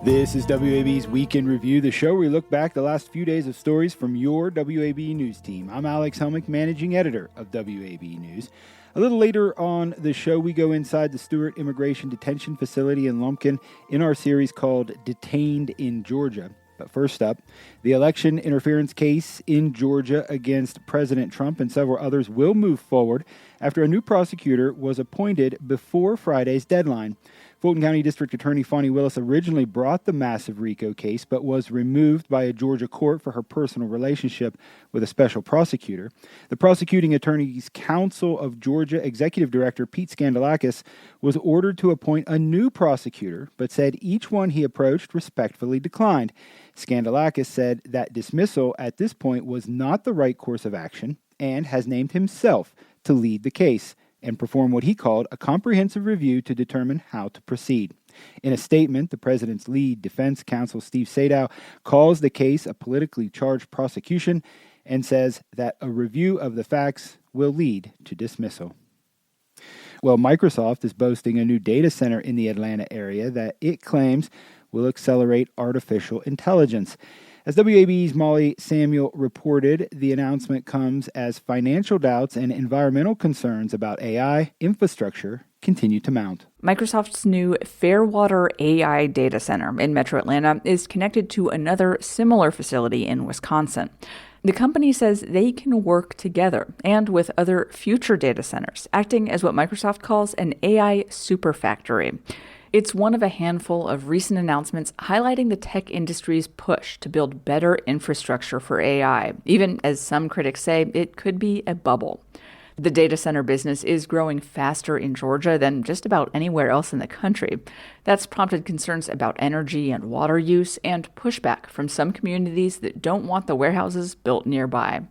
This is WAB's Week in Review, the show where we look back the last few days of stories from your WAB News team. I'm Alex Helmick, managing editor of WAB News. A little later on the show, we go inside the Stewart Immigration Detention Facility in Lumpkin in our series called Detained in Georgia. But first up, the election interference case in Georgia against President Trump and several others will move forward after a new prosecutor was appointed before Friday's deadline. Fulton County District Attorney Fani Willis originally brought the massive RICO case, but was removed by a Georgia court for her personal relationship with a special prosecutor. The Prosecuting Attorney's Council of Georgia Executive Director Pete Skandalakis was ordered to appoint a new prosecutor, but said each one he approached respectfully declined. Skandalakis said that dismissal at this point was not the right course of action and has named himself to lead the case and perform what he called a comprehensive review to determine how to proceed. In a statement, the president's lead defense counsel, Steve Sadow, calls the case a politically charged prosecution and says that a review of the facts will lead to dismissal. Well, Microsoft is boasting a new data center in the Atlanta area that it claims will accelerate artificial intelligence. As WAB's Molly Samuel reported, the announcement comes as financial doubts and environmental concerns about AI infrastructure continue to mount. Microsoft's new Fairwater AI data center in Metro Atlanta is connected to another similar facility in Wisconsin. The company says they can work together and with other future data centers, acting as what Microsoft calls an AI superfactory. It's one of a handful of recent announcements highlighting the tech industry's push to build better infrastructure for AI, even as some critics say it could be a bubble. The data center business is growing faster in Georgia than just about anywhere else in the country. That's prompted concerns about energy and water use and pushback from some communities that don't want the warehouses built nearby.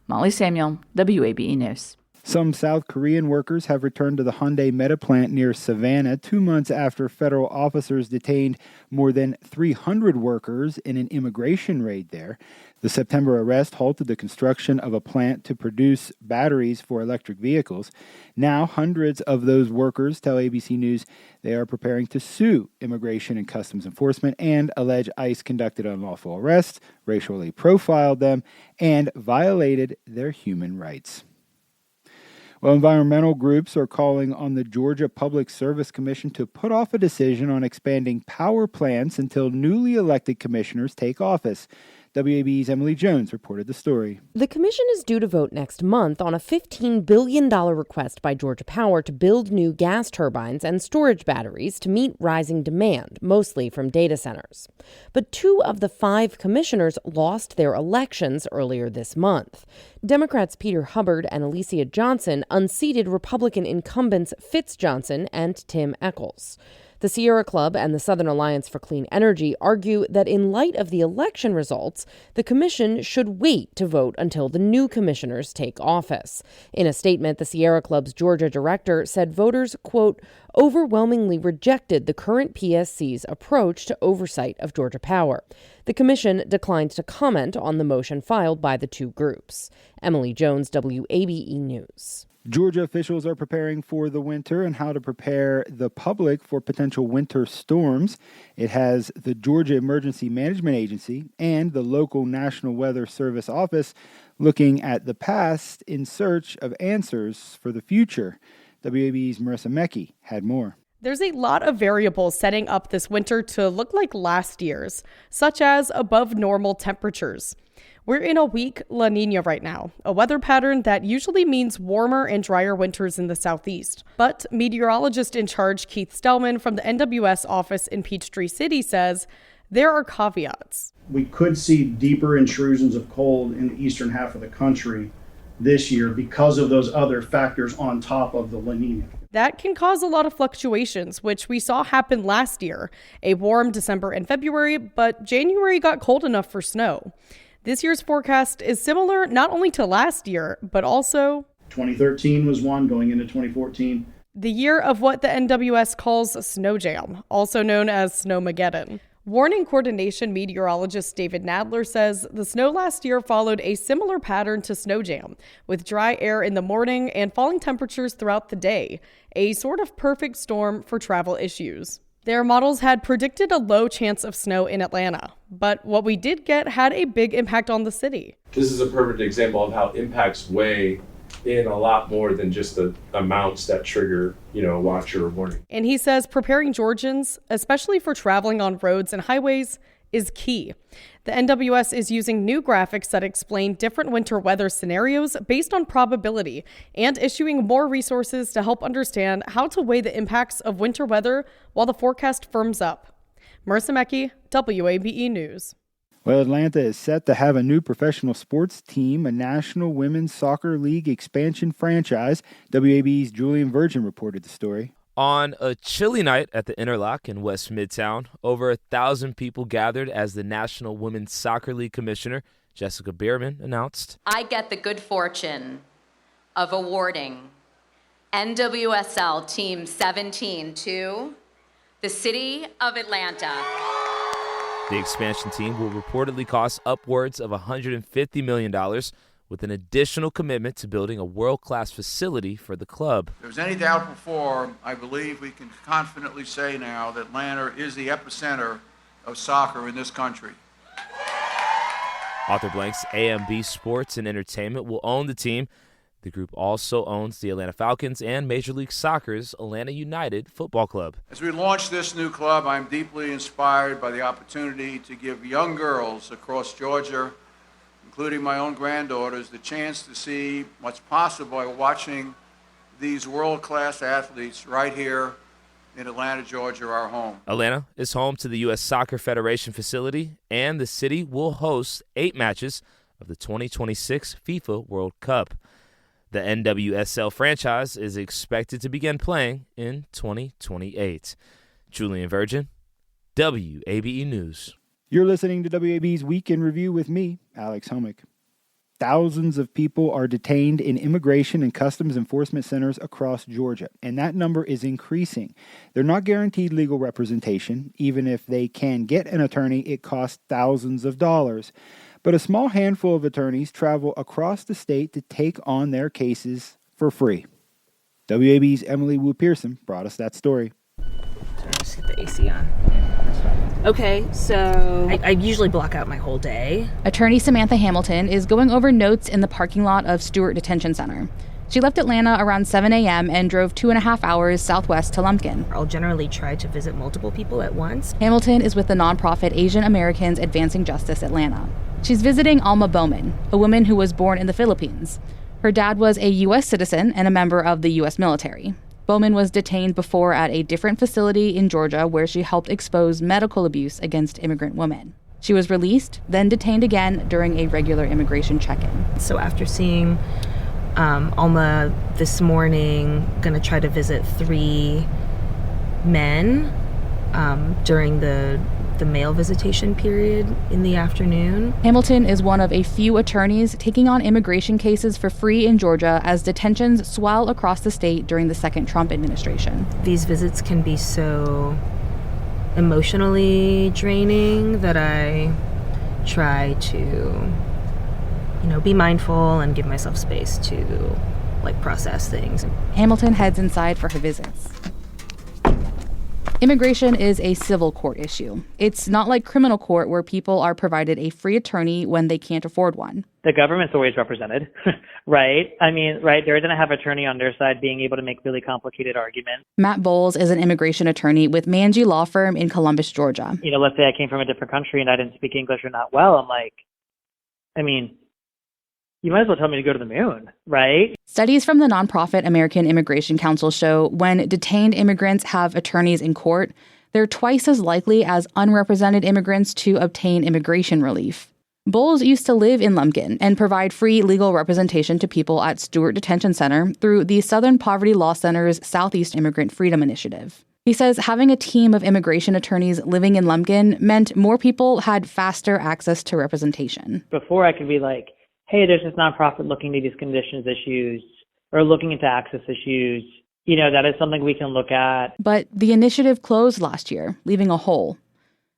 Molly Samuel, WABE News. Some South Korean workers have returned to the Hyundai Meta plant near Savannah 2 months after federal officers detained more than 300 workers in an immigration raid there. The September arrest halted the construction of a plant to produce batteries for electric vehicles. Now, hundreds of those workers tell ABC News they are preparing to sue Immigration and Customs Enforcement and allege ICE conducted unlawful arrests, racially profiled them, and violated their human rights. Well, environmental groups are calling on the Georgia Public Service Commission to put off a decision on expanding power plants until newly elected commissioners take office. WAB's Emily Jones reported the story. The commission is due to vote next month on a $15 billion request by Georgia Power to build new gas turbines and storage batteries to meet rising demand, mostly from data centers. But 2 of the 5 commissioners lost their elections earlier this month. Democrats Peter Hubbard and Alicia Johnson unseated Republican incumbents Fitz Johnson and Tim Echols. The Sierra Club and the Southern Alliance for Clean Energy argue that in light of the election results, the commission should wait to vote until the new commissioners take office. In a statement, the Sierra Club's Georgia director said voters, quote, overwhelmingly rejected the current PSC's approach to oversight of Georgia Power. The commission declined to comment on the motion filed by the 2 groups. Emily Jones, WABE News. Georgia officials are preparing for the winter and how to prepare the public for potential winter storms. It has the Georgia Emergency Management Agency and the local National Weather Service office looking at the past in search of answers for the future. WAB's Marissa Mecki had more. There's a lot of variables setting up this winter to look like last year's, such as above normal temperatures. We're in a weak La Niña right now, a weather pattern that usually means warmer and drier winters in the southeast. But meteorologist in charge Keith Stellman from the NWS office in Peachtree City says there are caveats. We could see deeper intrusions of cold in the eastern half of the country this year because of those other factors on top of the La Niña. That can cause a lot of fluctuations, which we saw happen last year. A warm December and February, but January got cold enough for snow. This year's forecast is similar not only to last year, but also 2013 was one going into 2014. The year of what the NWS calls snow jam, also known as Snowmageddon. Warning coordination meteorologist David Nadler says the snow last year followed a similar pattern to snow jam, with dry air in the morning and falling temperatures throughout the day, a sort of perfect storm for travel issues. Their models had predicted a low chance of snow in Atlanta, but what we did get had a big impact on the city. This is a perfect example of how impacts weigh in a lot more than just the amounts that trigger, a watch or a warning. And he says preparing Georgians, especially for traveling on roads and highways, is key. The NWS is using new graphics that explain different winter weather scenarios based on probability and issuing more resources to help understand how to weigh the impacts of winter weather while the forecast firms up. Marissa Mecki, WABE News. Well, Atlanta is set to have a new professional sports team, a National Women's Soccer League expansion franchise. WABE's Julian Virgin reported the story. On a chilly night at the Interlock in West Midtown, over 1,000 people gathered as the National Women's Soccer League Commissioner, Jessica Bierman, announced, I get the good fortune of awarding NWSL Team 17 to the City of Atlanta. The expansion team will reportedly cost upwards of $150 million, with an additional commitment to building a world-class facility for the club. If there's any doubt before, I believe we can confidently say now that Atlanta is the epicenter of soccer in this country. Arthur Blank's AMB Sports and Entertainment will own the team. The group also owns the Atlanta Falcons and Major League Soccer's Atlanta United Football Club. As we launch this new club, I'm deeply inspired by the opportunity to give young girls across Georgia, including my own granddaughters, the chance to see what's possible by watching these world-class athletes right here in Atlanta, Georgia, our home. Atlanta is home to the U.S. Soccer Federation facility, and the city will host 8 matches of the 2026 FIFA World Cup. The NWSL franchise is expected to begin playing in 2028. Julian Virgin, WABE News. You're listening to WAB's Week in Review with me, Alex Homick. Thousands of people are detained in immigration and customs enforcement centers across Georgia, and that number is increasing. They're not guaranteed legal representation. Even if they can get an attorney, it costs thousands of dollars. But a small handful of attorneys travel across the state to take on their cases for free. WAB's Emily Wu Pearson brought us that story. Just get the AC on. Okay, so I usually block out my whole day. Attorney Samantha Hamilton is going over notes in the parking lot of Stewart Detention Center. She left Atlanta around 7 a.m. and drove 2.5 hours southwest to Lumpkin. I'll generally try to visit multiple people at once. Hamilton is with the nonprofit Asian Americans Advancing Justice Atlanta. She's visiting Alma Bowman, a woman who was born in the Philippines. Her dad was a U.S. citizen and a member of the U.S. military. Bowman was detained before at a different facility in Georgia where she helped expose medical abuse against immigrant women. She was released, then detained again during a regular immigration check-in. So after seeing Alma this morning, gonna try to visit 3 men during the mail visitation period in the afternoon. Hamilton is one of a few attorneys taking on immigration cases for free in Georgia as detentions swell across the state during the second Trump administration. These visits can be so emotionally draining that I try to, be mindful and give myself space to, process things. Hamilton heads inside for her visits. Immigration is a civil court issue. It's not like criminal court where people are provided a free attorney when they can't afford one. The government's always represented, right? They're going to have an attorney on their side being able to make really complicated arguments. Matt Bowles is an immigration attorney with Manji Law Firm in Columbus, Georgia. Let's say I came from a different country and I didn't speak English or not well. I'm like, you might as well tell me to go to the moon, right? Studies from the nonprofit American Immigration Council show when detained immigrants have attorneys in court, they're twice as likely as unrepresented immigrants to obtain immigration relief. Bowles used to live in Lumpkin and provide free legal representation to people at Stewart Detention Center through the Southern Poverty Law Center's Southeast Immigrant Freedom Initiative. He says having a team of immigration attorneys living in Lumpkin meant more people had faster access to representation. Before I could be like, hey, there's this nonprofit looking into these conditions issues or looking into access issues. That is something we can look at. But the initiative closed last year, leaving a hole.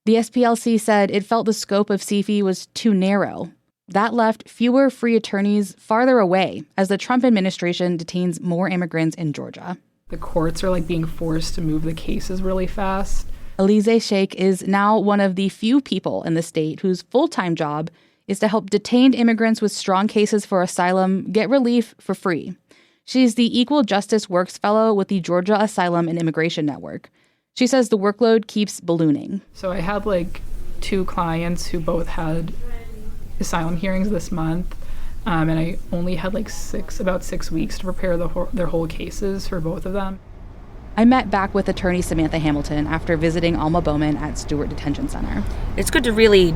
The SPLC said it felt the scope of CFE was too narrow. That left fewer free attorneys farther away as the Trump administration detains more immigrants in Georgia. The courts are being forced to move the cases really fast. Alize Sheikh is now one of the few people in the state whose full-time job is to help detained immigrants with strong cases for asylum get relief for free. She's the Equal Justice Works Fellow with the Georgia Asylum and Immigration Network. She says the workload keeps ballooning. So I had 2 clients who both had asylum hearings this month, and I only had about 6 weeks to prepare their whole cases for both of them. I met back with attorney Samantha Hamilton after visiting Alma Bowman at Stewart Detention Center. It's good to really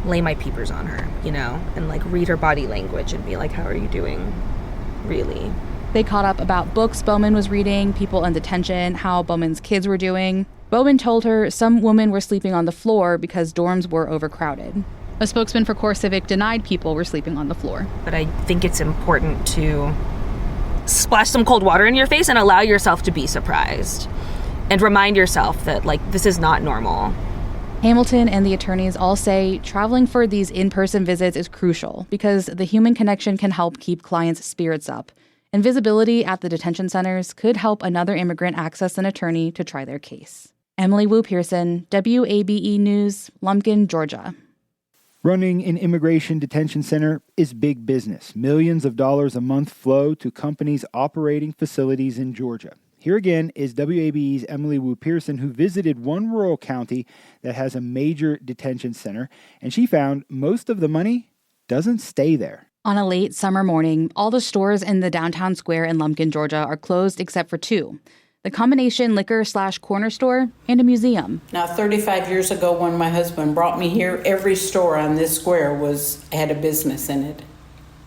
lay my peepers on her, and read her body language and be like, how are you doing, really? They caught up about books Bowman was reading, people in detention, how Bowman's kids were doing. Bowman told her some women were sleeping on the floor because dorms were overcrowded. A spokesman for CoreCivic denied people were sleeping on the floor. But I think it's important to splash some cold water in your face and allow yourself to be surprised. And remind yourself that, this is not normal. Hamilton and the attorneys all say traveling for these in-person visits is crucial because the human connection can help keep clients' spirits up. And visibility at the detention centers could help another immigrant access an attorney to try their case. Emily Wu Pearson, WABE News, Lumpkin, Georgia. Running an immigration detention center is big business. Millions of dollars a month flow to companies operating facilities in Georgia. Here again is WABE's Emily Wu Pearson, who visited one rural county that has a major detention center, and she found most of the money doesn't stay there. On a late summer morning, all the stores in the downtown square in Lumpkin, Georgia are closed except for 2. The combination liquor/corner store and a museum. Now, 35 years ago when my husband brought me here, every store on this square had a business in it.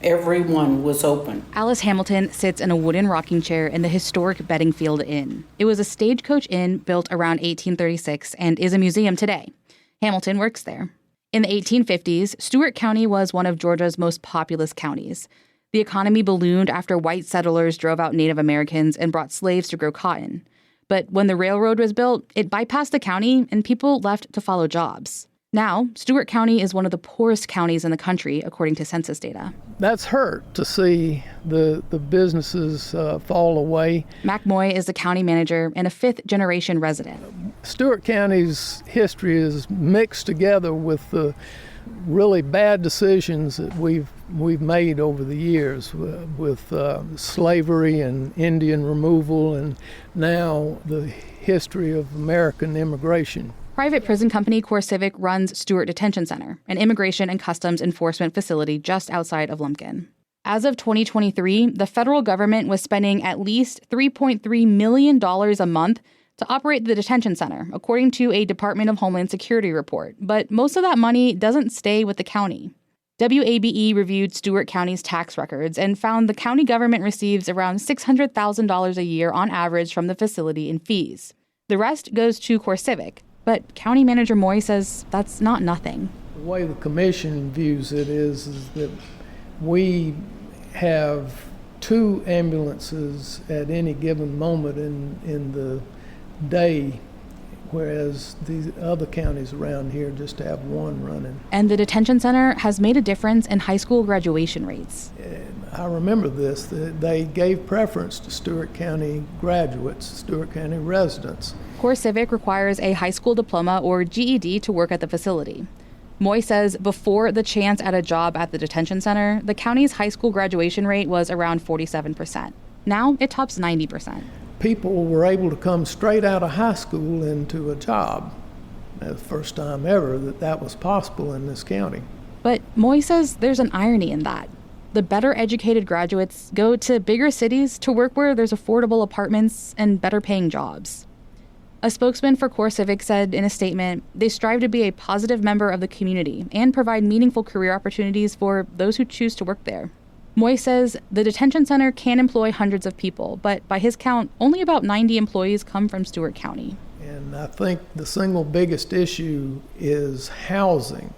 Every one was open. Alice Hamilton sits in a wooden rocking chair in the historic Beddingfield Inn. It was a stagecoach inn built around 1836 and is a museum today. Hamilton works there. In the 1850s, Stewart County was one of Georgia's most populous counties. The economy ballooned after white settlers drove out Native Americans and brought slaves to grow cotton. But when the railroad was built, it bypassed the county and people left to follow jobs. Now, Stewart County is one of the poorest counties in the country, according to census data. That's hurt to see the businesses fall away. Mac Moy is the county manager and a fifth-generation resident. Stewart County's history is mixed together with the really bad decisions that we've made over the years with slavery and Indian removal, and now the history of American immigration. Private prison company CoreCivic runs Stewart Detention Center, an immigration and customs enforcement facility just outside of Lumpkin. As of 2023, the federal government was spending at least $3.3 million a month to operate the detention center, according to a Department of Homeland Security report. But most of that money doesn't stay with the county. WABE reviewed Stewart County's tax records and found the county government receives around $600,000 a year on average from the facility in fees. The rest goes to CoreCivic. But County Manager Moy says that's not nothing. The way the commission views it is that we have 2 ambulances at any given moment in the day, whereas these other counties around here just have 1 running. And the detention center has made a difference in high school graduation rates. I remember this, that they gave preference to Stewart County graduates, Stewart County residents. CoreCivic requires a high school diploma or GED to work at the facility. Moy says before the chance at a job at the detention center, the county's high school graduation rate was around 47%. Now it tops 90%. People were able to come straight out of high school into a job. That's the first time ever that was possible in this county. But Moy says there's an irony in that. The better educated graduates go to bigger cities to work where there's affordable apartments and better paying jobs. A spokesman for CoreCivic said in a statement, they strive to be a positive member of the community and provide meaningful career opportunities for those who choose to work there. Moy says the detention center can employ hundreds of people, but by his count, only about 90 employees come from Stewart County. And I think the single biggest issue is housing.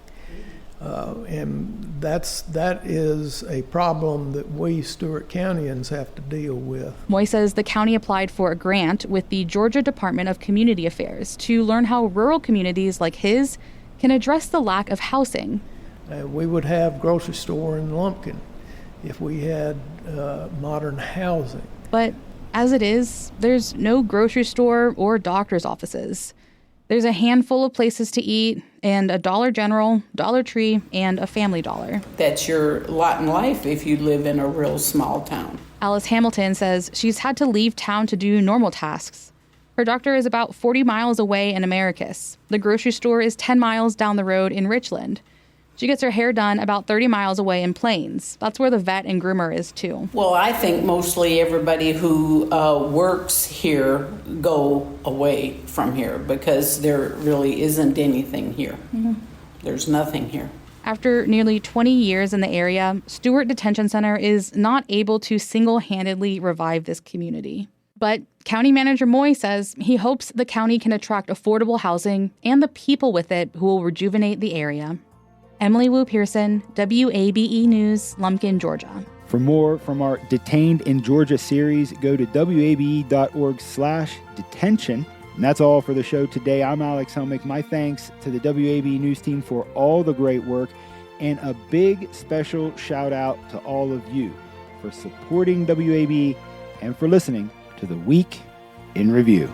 And that is a problem that we Stewart Countyans have to deal with. Moy says the county applied for a grant with the Georgia Department of Community Affairs to learn how rural communities like his can address the lack of housing. We would have a grocery store in Lumpkin if we had modern housing. But As it is, there's no grocery store or doctor's offices. There's a handful of places to eat and a Dollar General, Dollar Tree, and a Family Dollar. That's your lot in life if you live in a real small town. Alice Hamilton says she's had to leave town to do normal tasks. Her doctor is about 40 miles away in Americus. The grocery store is 10 miles down the road in Richland. She gets her hair done about 30 miles away in Plains. That's where the vet and groomer is, too. Well, I think mostly everybody who works here go away from here because there really isn't anything here. Mm-hmm. There's nothing here. After nearly 20 years in the area, Stewart Detention Center is not able to single-handedly revive this community. But County Manager Moy says he hopes the county can attract affordable housing and the people with it who will rejuvenate the area. Emily Wu Pearson, WABE News, Lumpkin, Georgia. For more from our Detained in Georgia series, go to wabe.org/detention. And that's all for the show today. I'm Alex Helmick. My thanks to the WABE News team for all the great work, and a big special shout out to all of you for supporting WABE and for listening to the Week in Review.